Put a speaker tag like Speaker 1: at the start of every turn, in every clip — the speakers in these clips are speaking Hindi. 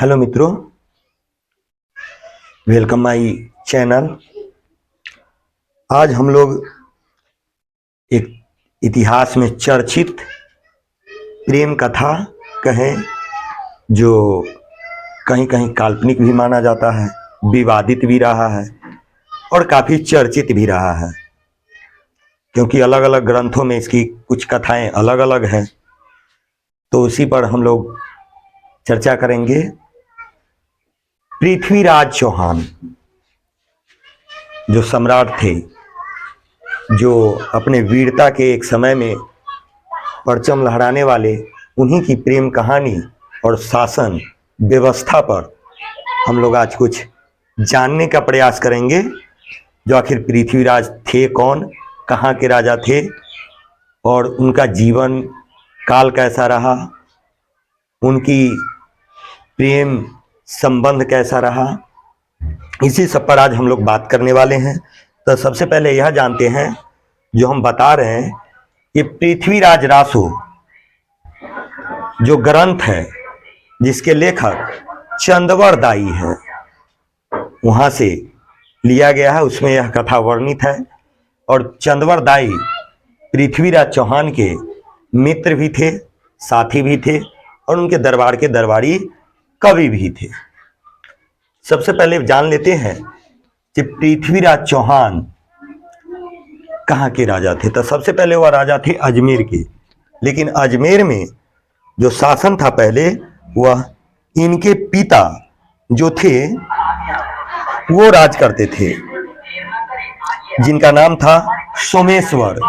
Speaker 1: हेलो मित्रों, वेलकम माय चैनल। आज हम लोग एक इतिहास में चर्चित प्रेम कथा कहें, जो कहीं कहीं काल्पनिक भी माना जाता है, विवादित भी रहा है और काफ़ी चर्चित भी रहा है, क्योंकि अलग अलग ग्रंथों में इसकी कुछ कथाएं अलग अलग हैं। तो उसी पर हम लोग चर्चा करेंगे। पृथ्वीराज चौहान जो सम्राट थे, जो अपने वीरता के एक समय में परचम लहराने वाले, उन्हीं की प्रेम कहानी और शासन व्यवस्था पर हम लोग आज कुछ जानने का प्रयास करेंगे। जो आखिर पृथ्वीराज थे कौन, कहाँ के राजा थे और उनका जीवन काल कैसा रहा, उनकी प्रेम संबंध कैसा रहा, इसी सब पर आज हम लोग बात करने वाले हैं। तो सबसे पहले यह जानते हैं, जो हम बता रहे हैं, ये पृथ्वीराज रासो जो ग्रंथ है, जिसके लेखक चंदवर दाई है, वहां से लिया गया है। उसमें यह कथा वर्णित है। और चंदवर दाई पृथ्वीराज चौहान के मित्र भी थे, साथी भी थे और उनके दरबार के दरबारी कवि भी थे। सबसे पहले जान लेते हैं कि पृथ्वीराज चौहान कहाँ के राजा थे। तो सबसे पहले वह राजा थे अजमेर के, लेकिन अजमेर में जो शासन था पहले, वह इनके पिता जो थे वो राज करते थे, जिनका नाम था सोमेश्वर।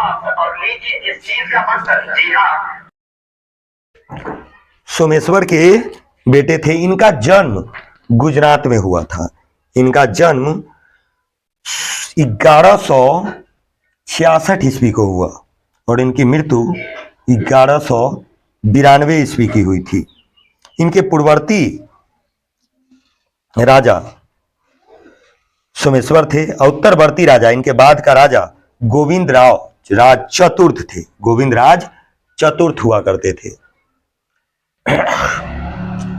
Speaker 1: सोमेश्वर के बेटे थे। इनका जन्म गुजरात में हुआ था। इनका जन्म 1166 ईस्वी को हुआ और इनकी मृत्यु 1192 ईस्वी की हुई थी। इनके पूर्ववर्ती राजा सोमेश्वर थे और उत्तरवर्ती राजा, इनके बाद का राजा गोविंद राज चतुर्थ थे। गोविंद राज चतुर्थ हुआ करते थे।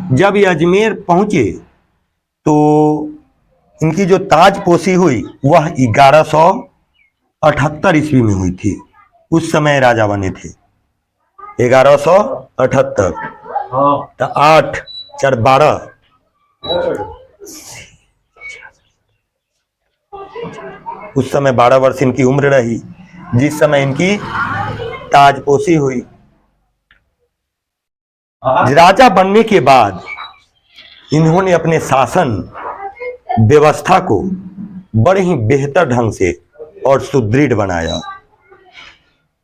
Speaker 1: जब ये अजमेर पहुंचे तो इनकी जो ताजपोशी हुई वह 1178 ईस्वी में हुई थी। उस समय राजा बने थे 1178। तो 8 4 12, उस समय 12 वर्ष इनकी उम्र रही जिस समय इनकी ताजपोशी हुई। राजा बनने के बाद इन्होंने अपने शासन व्यवस्था को बड़े ही बेहतर ढंग से और सुदृढ़ बनाया।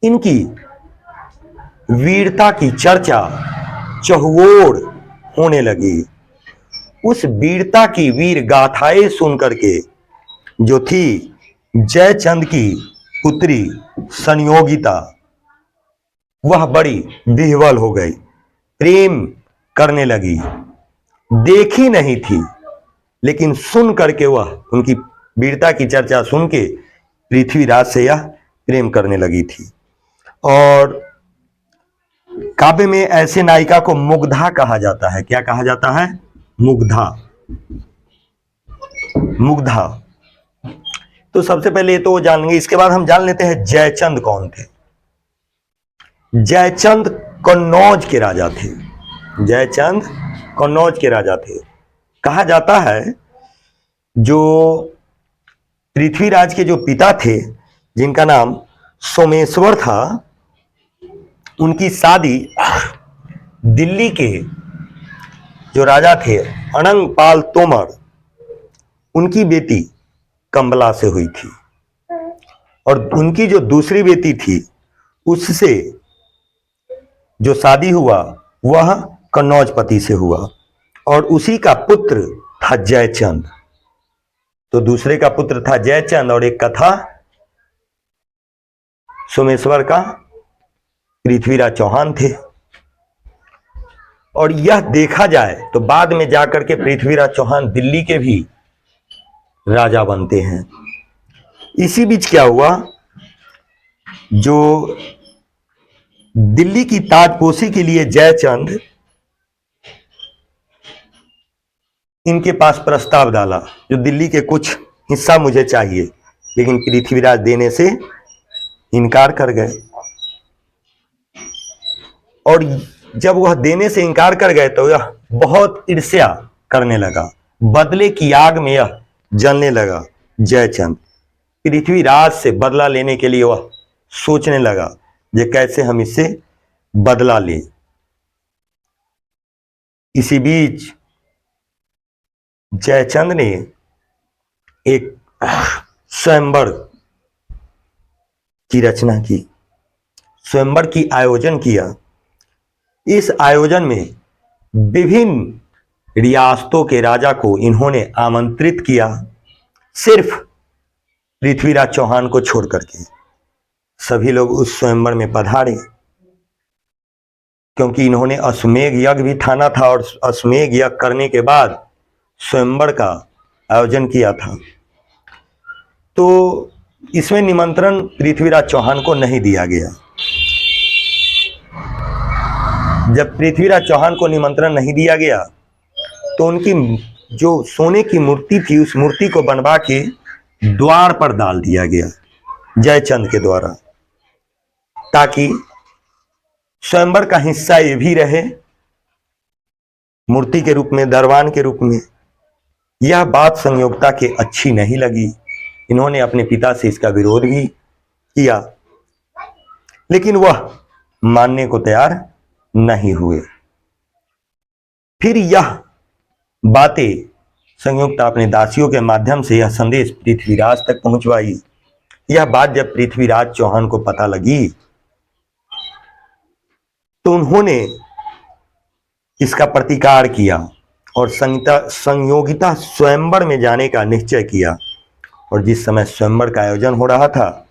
Speaker 1: इनकी वीरता की चर्चा चहुओर होने लगी। उस वीरता की वीर गाथाएं सुन करके जो थी जयचंद की पुत्री संयोगिता, वह बड़ी विह्वल हो गई, प्रेम करने लगी। देखी नहीं थी, लेकिन सुन करके वह उनकी वीरता की चर्चा सुन के पृथ्वीराज से यह प्रेम करने लगी थी। और काव्य में ऐसे नायिका को मुग्धा कहा जाता है। क्या कहा जाता है? मुग्धा। मुग्धा। तो सबसे पहले तो जान लेंगे। इसके बाद हम जान लेते हैं जयचंद कौन थे। जयचंद कन्नौज के राजा थे। जयचंद कन्नौज के राजा थे। कहा जाता है जो पृथ्वीराज के जो पिता थे, जिनका नाम सोमेश्वर था, उनकी शादी दिल्ली के जो राजा थे अनंगपाल तोमर, उनकी बेटी कमला से हुई थी। और उनकी जो दूसरी बेटी थी, उससे जो शादी हुआ वह कन्नौज पति से हुआ और उसी का पुत्र था जयचंद। तो दूसरे का पुत्र था जयचंद और एक का था सोमेश्वर का पृथ्वीराज चौहान थे। और यह देखा जाए तो बाद में जाकर के पृथ्वीराज चौहान दिल्ली के भी राजा बनते हैं। इसी बीच क्या हुआ, जो दिल्ली की ताजपोशी के लिए जयचंद इनके पास प्रस्ताव डाला, जो दिल्ली के कुछ हिस्सा मुझे चाहिए, लेकिन पृथ्वीराज देने से इनकार कर गए। और जब वह देने से इनकार कर गए तो यह बहुत ईर्ष्या करने लगा, बदले की आग में यह जलने लगा। जयचंद पृथ्वीराज से बदला लेने के लिए वह सोचने लगा कि कैसे हम इससे बदला लें। इसी बीच जयचंद ने एक स्वयंवर की रचना की, स्वयंवर की आयोजन किया। इस आयोजन में विभिन्न रियासतों के राजा को इन्होंने आमंत्रित किया, सिर्फ पृथ्वीराज चौहान को छोड़ करके। सभी लोग उस स्वयंवर में पधारे, क्योंकि इन्होंने अश्वमेध यज्ञ भी ठाना था और अश्वमेध यज्ञ करने के बाद स्वयंवर का आयोजन किया था। तो इसमें निमंत्रण पृथ्वीराज चौहान को नहीं दिया गया। जब पृथ्वीराज चौहान को निमंत्रण नहीं दिया गया तो उनकी जो सोने की मूर्ति थी, उस मूर्ति को बनवा के द्वार पर डाल दिया गया जयचंद के द्वारा, ताकि स्वयंवर का हिस्सा ये भी रहे मूर्ति के रूप में, दरबान के रूप में। यह बात संयोगता के अच्छी नहीं लगी। इन्होंने अपने पिता से इसका विरोध भी किया, लेकिन वह मानने को तैयार नहीं हुए। फिर यह बातें संयोगता अपने दासियों के माध्यम से यह संदेश पृथ्वीराज तक पहुंचवाई। यह बात जब पृथ्वीराज चौहान को पता लगी तो उन्होंने इसका प्रतिकार किया और संयोगिता स्वयंवर में जाने का निश्चय किया। और जिस समय स्वयंवर का आयोजन हो रहा था,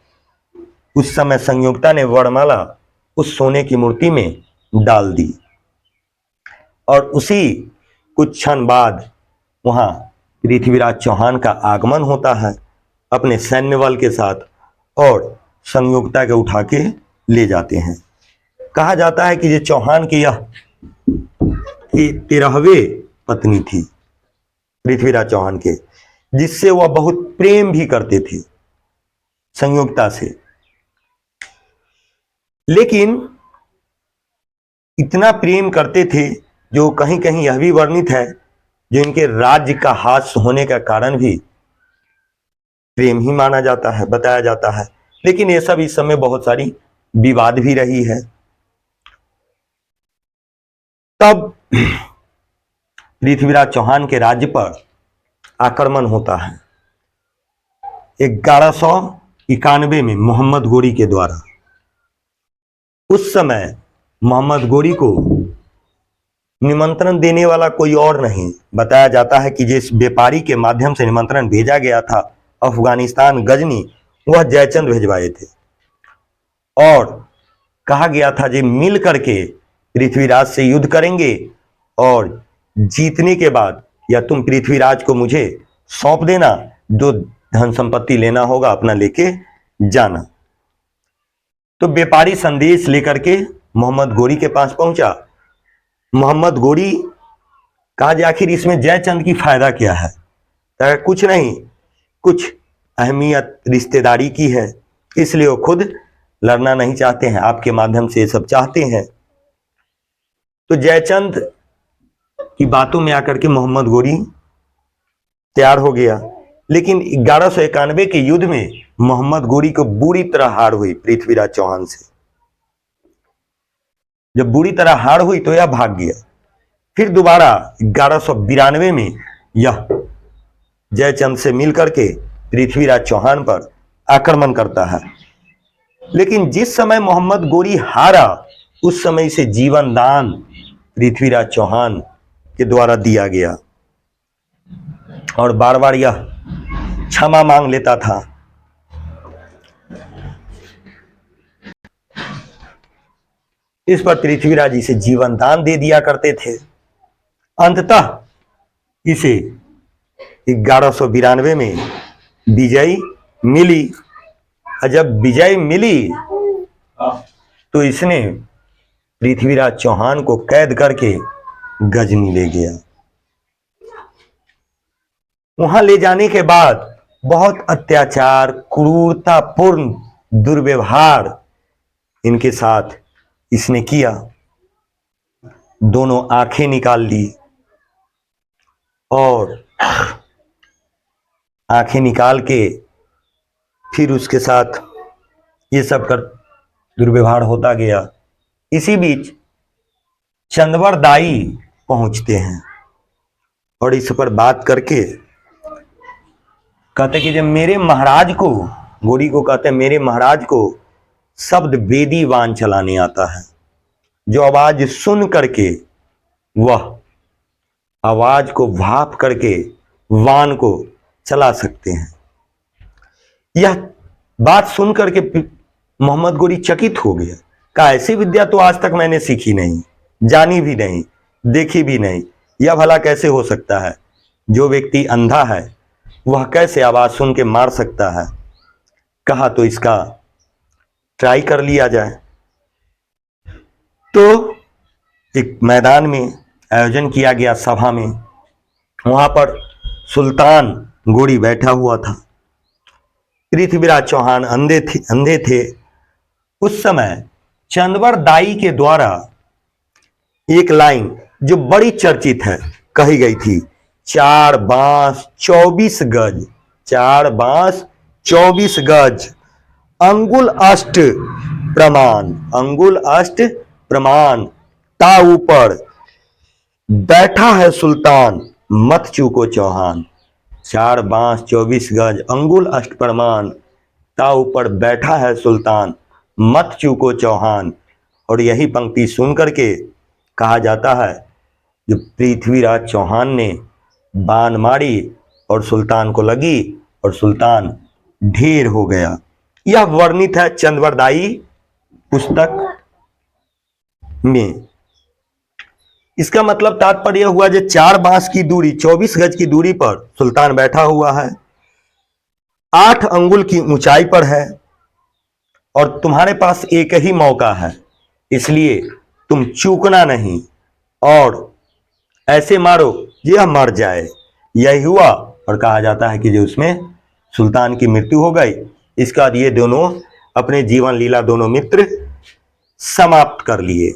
Speaker 1: उस समय संयोगिता ने वरमाला उस सोने की मूर्ति में डाल दी और उसी कुछ क्षण बाद वहां पृथ्वीराज चौहान का आगमन होता है अपने सैन्य बल के साथ, और संयोगिता के उठा के ले जाते हैं। कहा जाता है कि ये चौहान की यह 13वीं पत्नी थी पृथ्वीराज चौहान के, जिससे वह बहुत प्रेम भी करते थे संयोगिता से। लेकिन इतना प्रेम करते थे जो कहीं कहीं यह भी वर्णित है, जो इनके राज्य का हास होने का कारण भी प्रेम ही माना जाता है, बताया जाता है। लेकिन ये सब इस समय बहुत सारी विवाद भी रही है। तब पृथ्वीराज चौहान के राज्य पर आक्रमण होता है 1191 में मोहम्मद गोरी के द्वारा। उस समय मोहम्मद गोरी को निमंत्रण देने वाला कोई और नहीं, बताया जाता है कि जिस व्यापारी के माध्यम से निमंत्रण भेजा गया था अफगानिस्तान गजनी, वह जयचंद भिजवाए थे। और कहा गया था कि मिल करके पृथ्वीराज से युद्ध करेंगे और जीतने के बाद या तुम पृथ्वीराज को मुझे सौंप देना, जो धन संपत्ति लेना होगा अपना लेके जाना। तो व्यापारी संदेश लेकर के मोहम्मद गोरी के पास पहुंचा। मोहम्मद गोरी कहा कि आखिर इसमें जयचंद की फायदा क्या है? कुछ नहीं, कुछ अहमियत रिश्तेदारी की है, इसलिए वो खुद लड़ना नहीं चाहते हैं, आपके माध्यम से ये सब चाहते हैं। तो जयचंद की बातों में आकर के मोहम्मद गोरी तैयार हो गया। लेकिन 1191 के युद्ध में मोहम्मद गोरी को बुरी तरह हार हुई पृथ्वीराज चौहान से। जब बुरी तरह हार हुई तो यह भाग गया। फिर दोबारा 1192 में यह जयचंद से मिलकर के पृथ्वीराज चौहान पर आक्रमण करता है। लेकिन जिस समय मोहम्मद गोरी हारा, उस समय इसे जीवन दान पृथ्वीराज चौहान के द्वारा दिया गया और बार बार यह क्षमा मांग लेता था। इस पर पृथ्वीराज इसे जीवन दान दे दिया करते थे। अंततः इसे 1192 में विजय मिली। और जब विजय मिली तो इसने पृथ्वीराज चौहान को कैद करके गजनी ले गया। वहां ले जाने के बाद बहुत अत्याचार, क्रूरतापूर्ण दुर्व्यवहार इनके साथ इसने किया। दोनों आंखें निकाल ली और आंखें निकाल के फिर उसके साथ ये सब कर दुर्व्यवहार होता गया। इसी बीच चंदवर दाई पहुंचते हैं और इस पर बात करके कहते कि जब मेरे महाराज को, गोरी को कहते हैं, मेरे महाराज को शब्द वेदी वान चलाने आता है, जो आवाज सुन करके वह आवाज को भाप करके वान को चला सकते हैं। यह बात सुन करके मोहम्मद गोरी चकित हो गया। कहा ऐसी विद्या तो आज तक मैंने सीखी नहीं, जानी भी नहीं, देखी भी नहीं। यह भला कैसे हो सकता है? जो व्यक्ति अंधा है वह कैसे आवाज सुन के मार सकता है? कहा तो इसका ट्राई कर लिया जाए। तो एक मैदान में आयोजन किया गया, सभा में। वहां पर सुल्तान गोरी बैठा हुआ था। पृथ्वीराज चौहान अंधे थे। उस समय चंदवर दाई के द्वारा एक लाइन जो बड़ी चर्चित है कही गई थी, 4 बांस 24 गज, 4 बांस 24 गज, अंगुल अष्ट प्रमाण, अंगुल अष्ट प्रमाण, ता ऊपर बैठा है सुल्तान, मत चूको चौहान। 4 बांस 24 गज, अंगुल अष्ट प्रमाण, ता ऊपर बैठा है सुल्तान, मत चूको चौहान। और यही पंक्ति सुन करके कहा जाता है जो पृथ्वीराज चौहान ने बाण मारी और सुल्तान को लगी और सुल्तान ढेर हो गया। यह वर्णित है चंदवर दाई पुस्तक में। इसका मतलब तात्पर्य हुआ जो 4 बांस की दूरी, 24 गज की दूरी पर सुल्तान बैठा हुआ है, 8 अंगुल की ऊंचाई पर है और तुम्हारे पास एक ही मौका है, इसलिए तुम चूकना नहीं और ऐसे मारो यह मर जाए। यही हुआ और कहा जाता है कि जो उसमें सुल्तान की मृत्यु हो गई। इसके बाद ये दोनों अपने जीवन लीला, दोनों मित्र समाप्त कर लिए।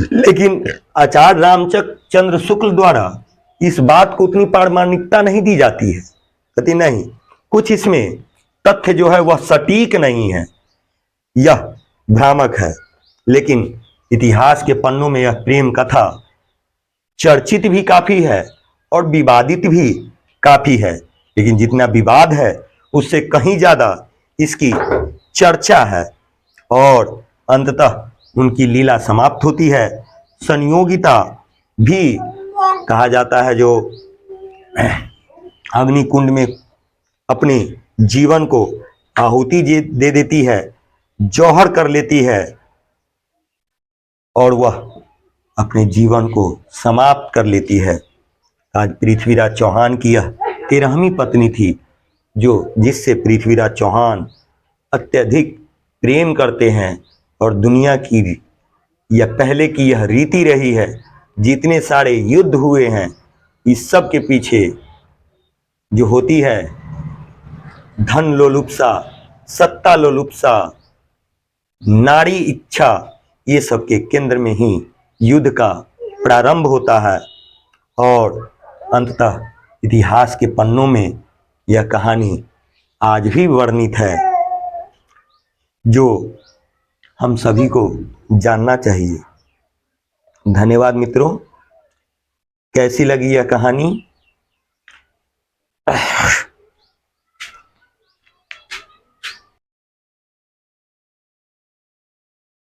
Speaker 1: लेकिन आचार्य रामचंद्र शुक्ल द्वारा इस बात को उतनी प्रामाणिकता नहीं दी जाती है। कहती नहीं, कुछ इसमें तथ्य जो है वह सटीक नहीं है, यह भ्रामक है। लेकिन इतिहास के पन्नों में यह प्रेम कथा चर्चित भी काफी है और विवादित भी काफी है। लेकिन जितना विवाद है उससे कहीं ज्यादा इसकी चर्चा है और अंततः उनकी लीला समाप्त होती है। संयोगिता भी कहा जाता है, जो अग्निकुंड में अपने जीवन को आहुति दे देती है, जौहर कर लेती है और वह अपने जीवन को समाप्त कर लेती है। आज पृथ्वीराज चौहान की यह 13वीं पत्नी थी, जो जिससे पृथ्वीराज चौहान अत्यधिक प्रेम करते हैं और दुनिया की या पहले की यह रीति रही है, जितने सारे युद्ध हुए हैं इस सब के पीछे जो होती है धन लोलुप्सा, सत्ता लोलुप्सा, नारी इच्छा, ये सब के केंद्र में ही युद्ध का प्रारंभ होता है और अंततः इतिहास के पन्नों में यह कहानी आज भी वर्णित है, जो हम सभी को जानना चाहिए। धन्यवाद मित्रों। कैसी लगी यह कहानी?